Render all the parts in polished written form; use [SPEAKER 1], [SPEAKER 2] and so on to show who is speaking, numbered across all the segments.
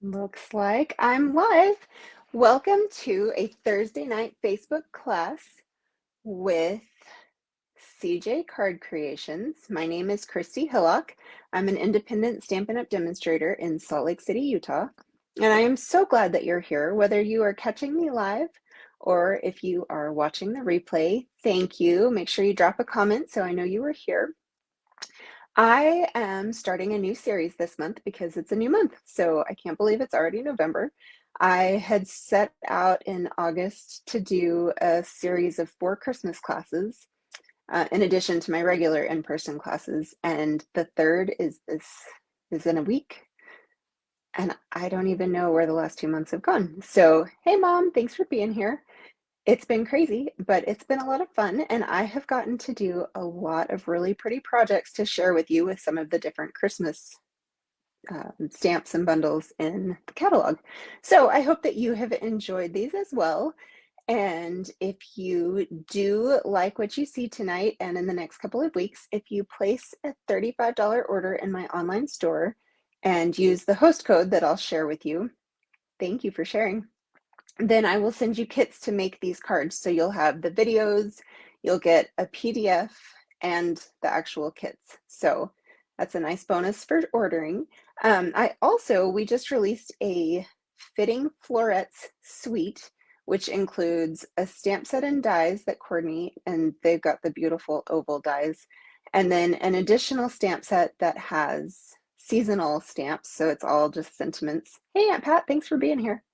[SPEAKER 1] Looks like I'm live. Welcome to a Thursday night Facebook class with CJ Card Creations. My name is Christy Hillock. I'm an independent Stampin' Up! Demonstrator in Salt Lake City, Utah. And I am so glad that you're here, whether you are catching me live or if you are watching the replay. Thank you. Make sure you drop a comment so I know you were here. I am starting a new series this month because it's a new month, so I can't believe it's already November. I had set out in August to do a series of 4 Christmas classes, in addition to my regular in-person classes, and the third is in a week, and I don't even know where the last 2 months have gone. So, hey Mom, thanks for being here. It's been crazy, but it's been a lot of fun, and I have gotten to do a lot of really pretty projects to share with you with some of the different Christmas stamps and bundles in the catalog. So I hope that you have enjoyed these as well. And if you do like what you see tonight and in the next couple of weeks, if you place a $35 order in my online store and use the host code that I'll share with you, thank you for sharing, then I will send you kits to make these cards. So you'll have the videos, you'll get a PDF and the actual kits. So that's a nice bonus for ordering. We just released a fitting florets suite, which includes a stamp set and dies that coordinate, and they've got the beautiful oval dies, and then an additional stamp set that has seasonal stamps. So it's all just sentiments. Hey, Aunt Pat, thanks for being here.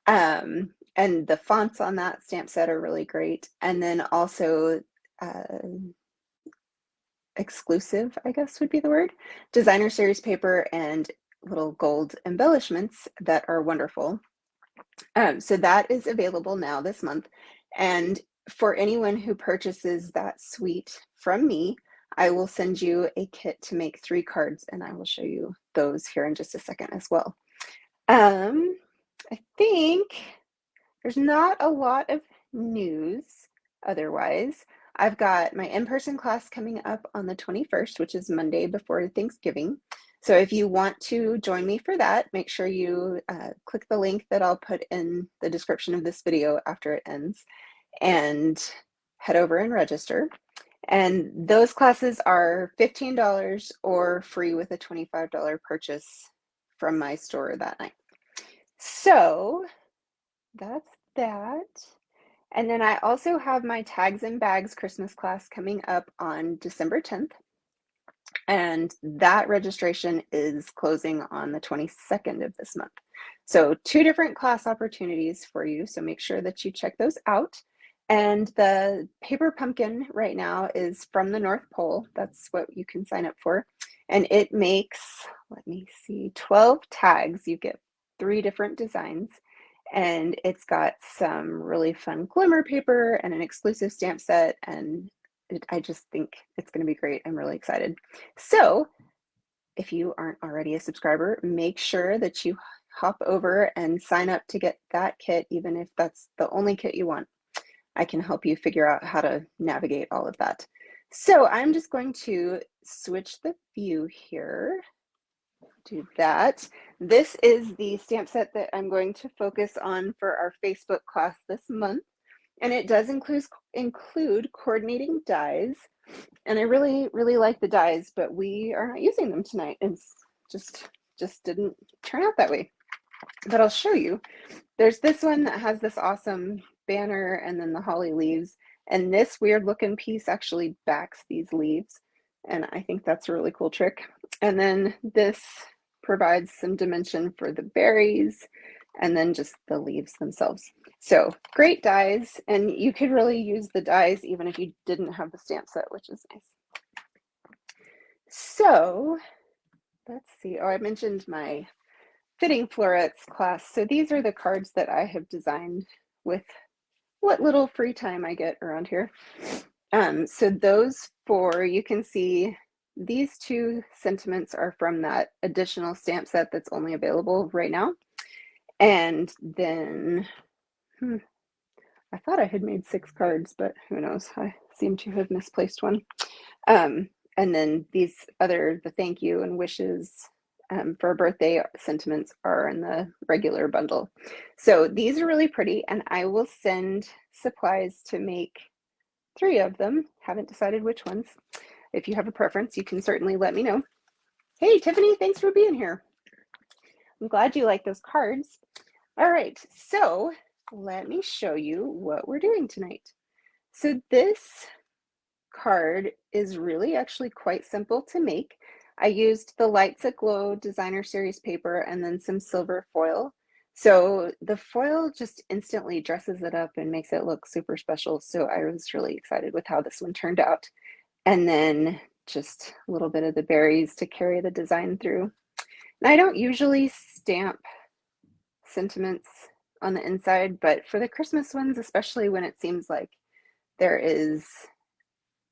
[SPEAKER 1] And the fonts on that stamp set are really great. And then also uh, exclusive, I guess would be the word, designer series paper and little gold embellishments that are wonderful. So that is available now this month. And for anyone who purchases that suite from me, I will send you a kit to make 3 cards, and I will show you those here in just a second as well. I think there's not a lot of news otherwise. I've got my in-person class coming up on the 21st, which is Monday before Thanksgiving. So if you want to join me for that, make sure you click the link that I'll put in the description of this video after it ends and head over and register. And those classes are $15 or free with a $25 purchase from my store that night. So that's that. And then I also have my Tags and Bags Christmas class coming up on December 10th. And that registration is closing on the 22nd of this month. So 2 different class opportunities for you. So make sure that you check those out. And the paper pumpkin right now is from the North Pole. That's what you can sign up for. And it makes, let me see, 12 tags. You get 3 different designs. And it's got some really fun glimmer paper and an exclusive stamp set, and I just think it's going to be great. I'm really excited. So if you aren't already a subscriber, make sure that you hop over and sign up to get that kit, even if that's the only kit you want. I can help you figure out how to navigate all of that. So I'm just going to switch the view here. Do that. This is the stamp set that I'm going to focus on for our Facebook class this month. And it does include coordinating dies. And I really, really like the dies, but we are not using them tonight. It's just didn't turn out that way. But I'll show you. There's this one that has this awesome banner and then the holly leaves. And this weird looking piece actually backs these leaves. And I think that's a really cool trick. And then this provides some dimension for the berries and then just the leaves themselves. So great dies, and you could really use the dies even if you didn't have the stamp set, which is nice. So let's see. Oh, I mentioned my fitting florets class. So these are the cards that I have designed with what little free time I get around here. So those 4, you can see these 2 sentiments are from that additional stamp set that's only available right now. And then, I thought I had made 6 cards, but who knows? I seem to have misplaced one. And then these other, the thank you and wishes for birthday sentiments are in the regular bundle. So these are really pretty, and I will send supplies to make 3 of them. Haven't decided which ones. If you have a preference, you can certainly let me know. Hey, Tiffany, thanks for being here. I'm glad you like those cards. All right, so let me show you what we're doing tonight. So this card is really actually quite simple to make. I used the Lights Aglow Designer Series paper and then some silver foil. So the foil just instantly dresses it up and makes it look super special. So I was really excited with how this one turned out. And then just a little bit of the berries to carry the design through. And I don't usually stamp sentiments on the inside, but for the Christmas ones, especially when it seems like there is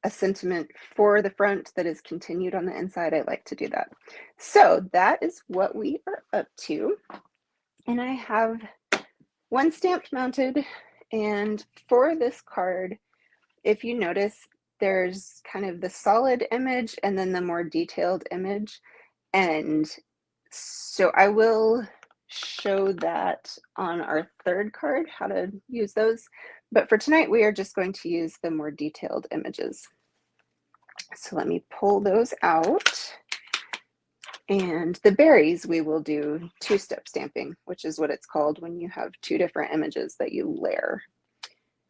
[SPEAKER 1] a sentiment for the front that is continued on the inside, I like to do that. So that is what we are up to. And I have one stamped mounted, and for this card, if you notice, there's kind of the solid image and then the more detailed image. And so I will show that on our 3rd card, how to use those. But for tonight, we are just going to use the more detailed images. So let me pull those out. And the berries, we will do 2-step stamping, which is what it's called when you have 2 different images that you layer.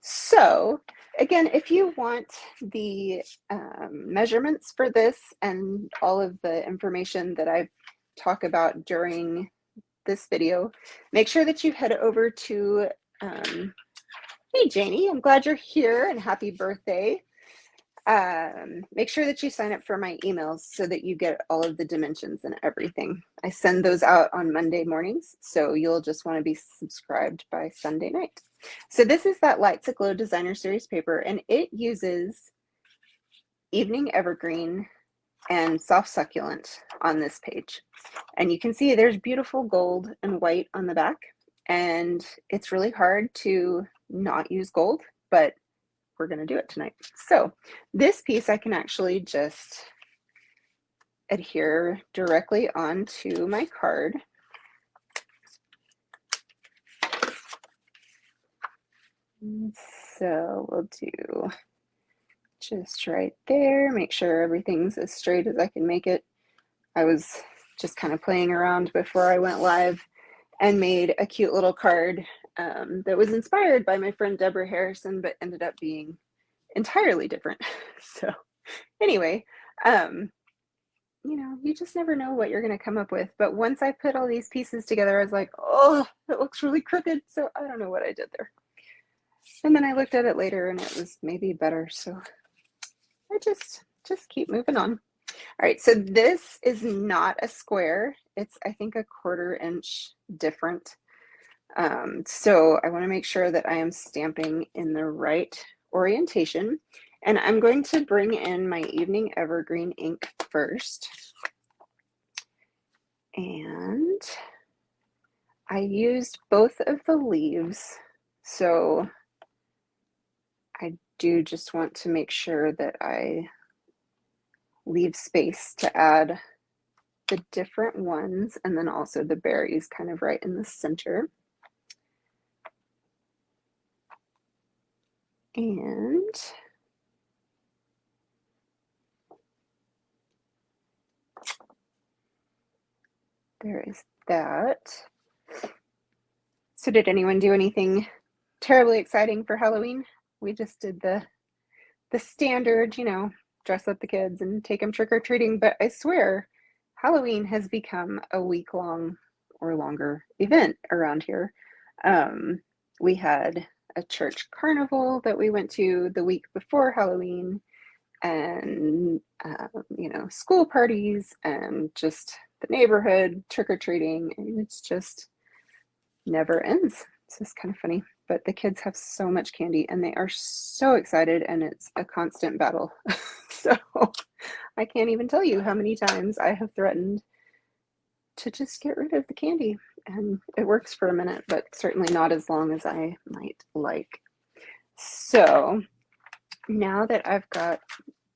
[SPEAKER 1] So again, if you want the measurements for this and all of the information that I talk about during this video, make sure that you head over to, hey Janie, I'm glad you're here and happy birthday. Make sure that you sign up for my emails so that you get all of the dimensions and everything. I send those out on Monday mornings, so you'll just want to be subscribed by Sunday night. So this is that Lights Aglow Designer Series paper, and it uses Evening Evergreen and Soft Succulent on this page. And you can see there's beautiful gold and white on the back, and it's really hard to not use gold, but we're going to do it tonight. So this piece I can actually just adhere directly onto my card. So we'll do just right there, make sure everything's as straight as I can make it. I was just kind of playing around before I went live and made a cute little card that was inspired by my friend Deborah Harrison, but ended up being entirely different. So anyway, you know, you just never know what you're going to come up with. But once I put all these pieces together, I was like, oh, it looks really crooked. So I don't know what I did there. And then I looked at it later and it was maybe better. So I just keep moving on. All right, so this is not a square. It's, I think, a 1/4 inch different. So I want to make sure that I am stamping in the right orientation. And I'm going to bring in my Evening Evergreen ink first. And I used both of the leaves. So I do just want to make sure that I leave space to add the different ones and then also the berries kind of right in the center. And there is that. So did anyone do anything terribly exciting for Halloween? We just did the standard, you know, dress up the kids and take them trick-or-treating, but I swear Halloween has become a week-long or longer event around here. We had a church carnival that we went to the week before Halloween, and you know, school parties and just the neighborhood trick-or-treating, and it's just never ends. It's just kind of funny, but the kids have so much candy and they are so excited, and it's a constant battle. So I can't even tell you how many times I have threatened to just get rid of the candy, and it works for a minute, but certainly not as long as I might like. So now that I've got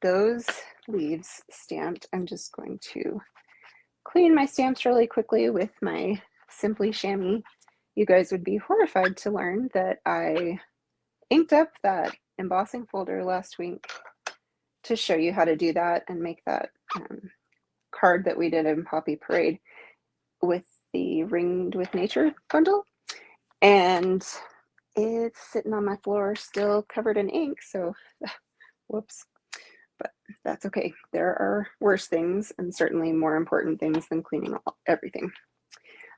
[SPEAKER 1] those leaves stamped, I'm just going to clean my stamps really quickly with my Simply Chamois, you guys would be horrified to learn that I inked up that embossing folder last week to show you how to do that and make that card that we did in Poppy Parade with the Ringed with Nature bundle. And it's sitting on my floor still covered in ink, so whoops. But that's okay. There are worse things and certainly more important things than cleaning everything.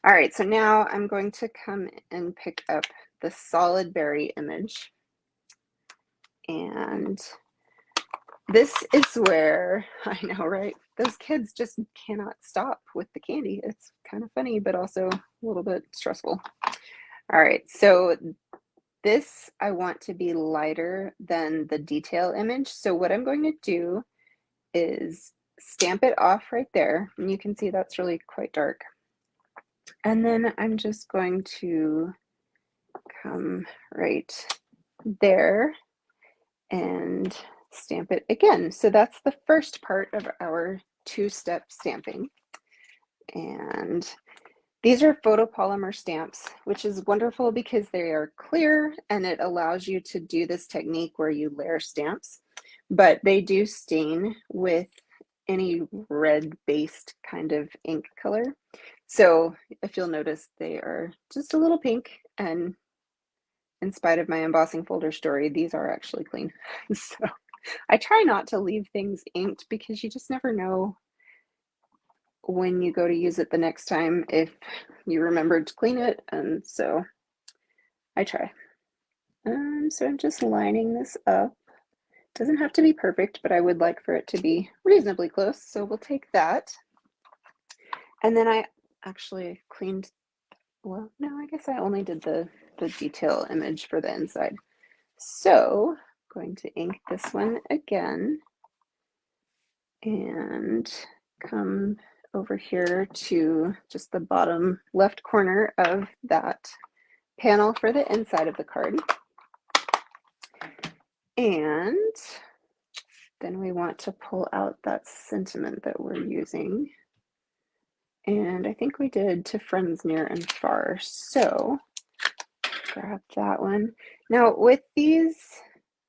[SPEAKER 1] All right, so now I'm going to come and pick up the Solid Berry image. And this is where, I know, right? Those kids just cannot stop with the candy. It's kind of funny, but also a little bit stressful. All right, so this I want to be lighter than the detail image. So what I'm going to do is stamp it off right there. And you can see that's really quite dark. And then I'm just going to come right there and stamp it again. So that's the first part of our two-step stamping. And these are photopolymer stamps, which is wonderful because they are clear and it allows you to do this technique where you layer stamps, but they do stain with any red-based kind of ink color. So if you'll notice, they are just a little pink, and in spite of my embossing folder story, these are actually clean. So I try not to leave things inked because you just never know when you go to use it the next time if you remembered to clean it, and so I try. So I'm just lining this up. Doesn't have to be perfect, but I would like for it to be reasonably close, so we'll take that. And then I actually cleaned, well, no, I guess I only did the detail image for the inside. So I'm going to ink this one again and come over here to just the bottom left corner of that panel for the inside of the card. And then we want to pull out that sentiment that we're using. And I think we did to friends near and far. So grab that one. Now with these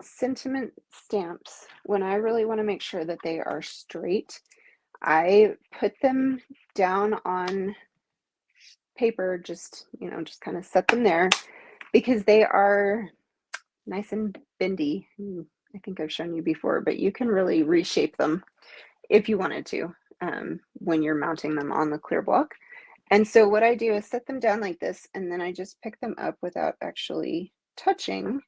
[SPEAKER 1] sentiment stamps, when I really want to make sure that they are straight, I put them down on paper, just kind of set them there because they are nice and bendy. I think I've shown you before, but you can really reshape them if you wanted to when you're mounting them on the clear block. And so what I do is set them down like this, and then I just pick them up without actually touching.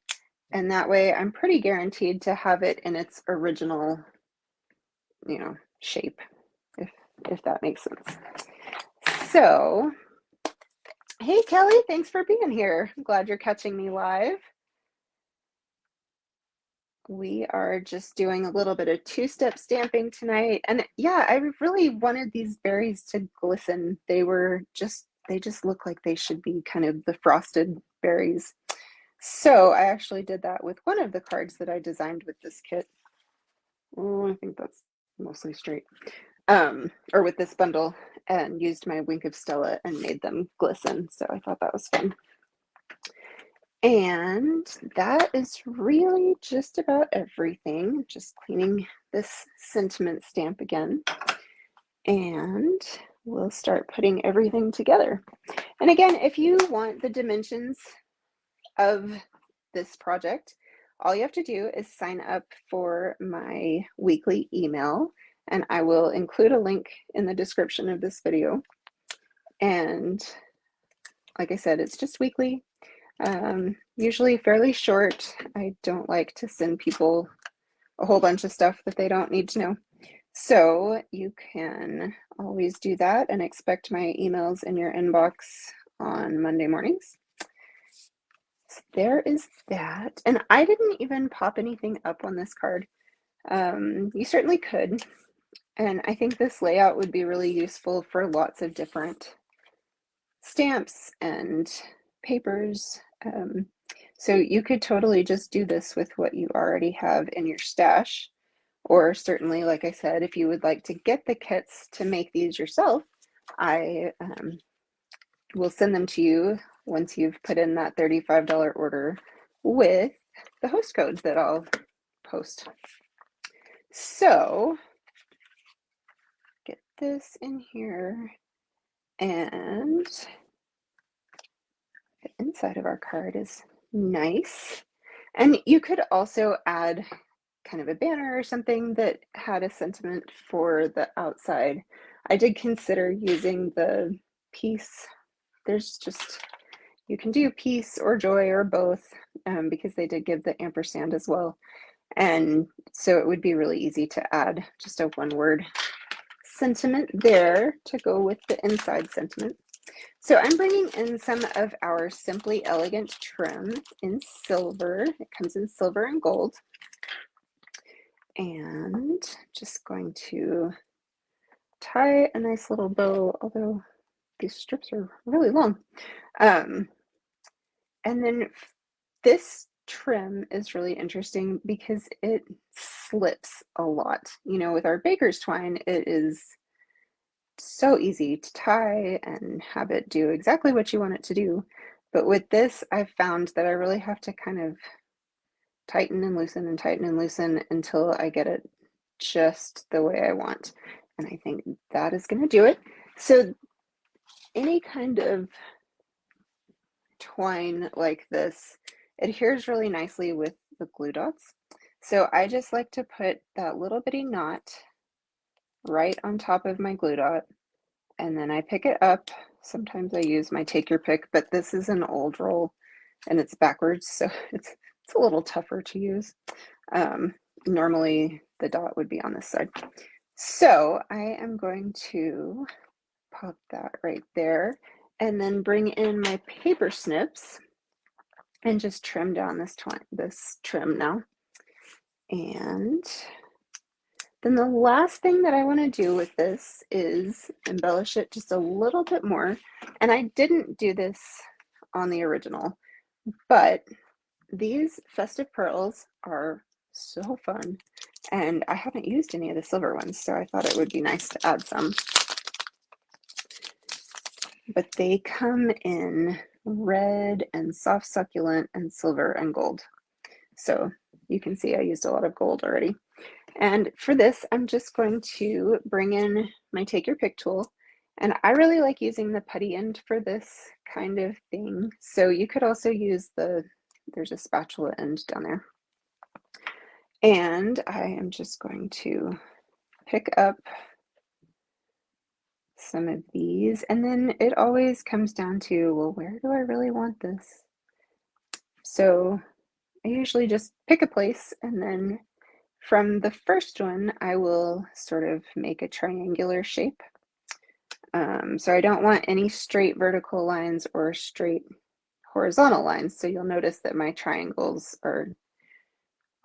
[SPEAKER 1] And that way I'm pretty guaranteed to have it in its original, shape, if that makes sense. So, hey Kelly, thanks for being here. I'm glad you're catching me live. We are just doing a little bit of two-step stamping tonight. And yeah, I really wanted these berries to glisten. They just look like they should be kind of the frosted berries. So I actually did that with one of the cards that I designed with this kit. Oh, I think that's mostly straight. Or with this bundle, and used my Wink of Stella and made them glisten. So I thought that was fun. And that is really just about everything. Just cleaning this sentiment stamp again. And we'll start putting everything together. And again, if you want the dimensions of this project, all you have to do is sign up for my weekly email, and I will include a link in the description of this video. And like I said, it's just weekly. Usually fairly short. I don't like to send people a whole bunch of stuff that they don't need to know. So you can always do that and expect my emails in your inbox on Monday mornings. So there is that. And I didn't even pop anything up on this card. You certainly could. And I think this layout would be really useful for lots of different stamps and papers. So you could totally just do this with what you already have in your stash, or certainly, like I said, if you would like to get the kits to make these yourself, I will send them to you once you've put in that $35 order with the host code that I'll post. So get this in here, and the inside of our card is nice. And you could also add kind of a banner or something that had a sentiment for the outside. I did consider using the peace. There's just, you can do peace or joy or both, because they did give the ampersand as well. And so it would be really easy to add just a one-word sentiment there to go with the inside sentiment. So I'm bringing in some of our Simply Elegant trim in silver. It comes in silver and gold. And just going to tie a nice little bow, although these strips are really long. And then this trim is really interesting because it slips a lot. You know, with our baker's twine, it is so easy to tie and have it do exactly what you want it to do. But with this, I've found that I really have to kind of tighten and loosen and tighten and loosen until I get it just the way I want. And I think that is going to do it. So any kind of twine like this adheres really nicely with the glue dots. So I just like to put that little bitty knot right on top of my glue dot, and then I pick it up. Sometimes I use my take your pick, but this is an old roll and it's backwards, so it's a little tougher to use. Normally the dot would be on this side. So I am going to pop that right there and then bring in my paper snips and just trim down this trim now. And then the last thing that I want to do with this is embellish it just a little bit more. And I didn't do this on the original, but these festive pearls are so fun. And I haven't used any of the silver ones, so I thought it would be nice to add some. But they come in red and soft succulent and silver and gold. So you can see I used a lot of gold already. And for this, I'm just going to bring in my take your pick tool. And I really like using the putty end for this kind of thing. So you could also use there's a spatula end down there. And I am just going to pick up some of these, and then it always comes down to, well, where do I really want this? So I usually just pick a place, and then from the first one, I will sort of make a triangular shape. So I don't want any straight vertical lines or straight horizontal lines. So you'll notice that my triangles are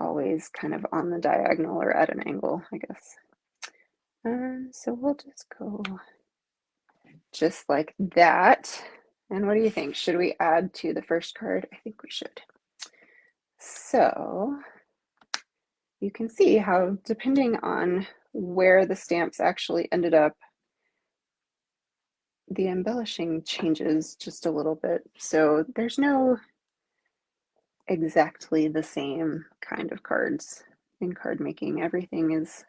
[SPEAKER 1] always kind of on the diagonal or at an angle, I guess. So we'll just go just like that. And what do you think? Should we add to the first card? I think we should. So you can see how, depending on where the stamps actually ended up, the embellishing changes just a little bit. So there's no exactly the same kind of cards in card making. Everything is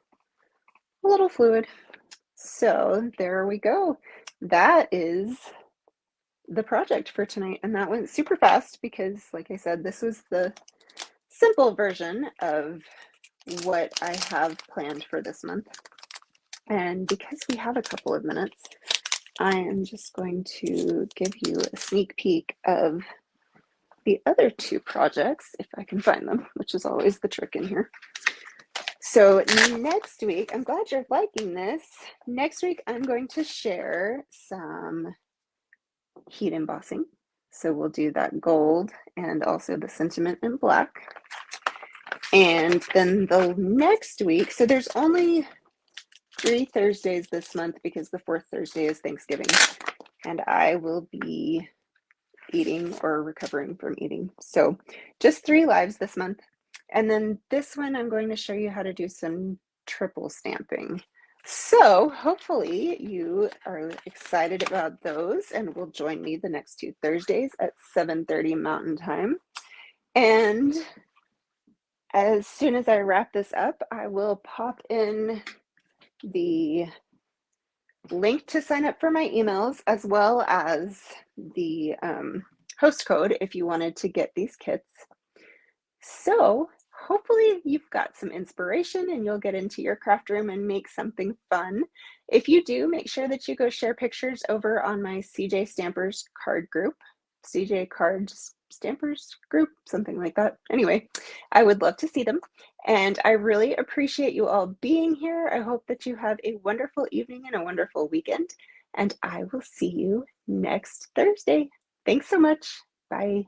[SPEAKER 1] a little fluid. So there we go. That is the project for tonight, and that went super fast because, like I said, this was the simple version of what I have planned for this month. And because we have a couple of minutes, I am just going to give you a sneak peek of the other two projects, if I can find them, which is always the trick in here. So next week, I'm glad you're liking this. Next week, I'm going to share some heat embossing. So we'll do that gold and also the sentiment in black. And then the next week, so there's only 3 Thursdays this month because the 4th Thursday is Thanksgiving. And I will be eating or recovering from eating. So just 3 lives this month. And then this one, I'm going to show you how to do some triple stamping. So hopefully you are excited about those and will join me the next 2 Thursdays at 7:30 Mountain Time. And as soon as I wrap this up, I will pop in the link to sign up for my emails as well as the host code if you wanted to get these kits. So hopefully you've got some inspiration and you'll get into your craft room and make something fun. If you do, make sure that you go share pictures over on my CJ Stampers card group, CJ Cards Stampers group, something like that. Anyway, I would love to see them. And I really appreciate you all being here. I hope that you have a wonderful evening and a wonderful weekend. And I will see you next Thursday. Thanks so much. Bye.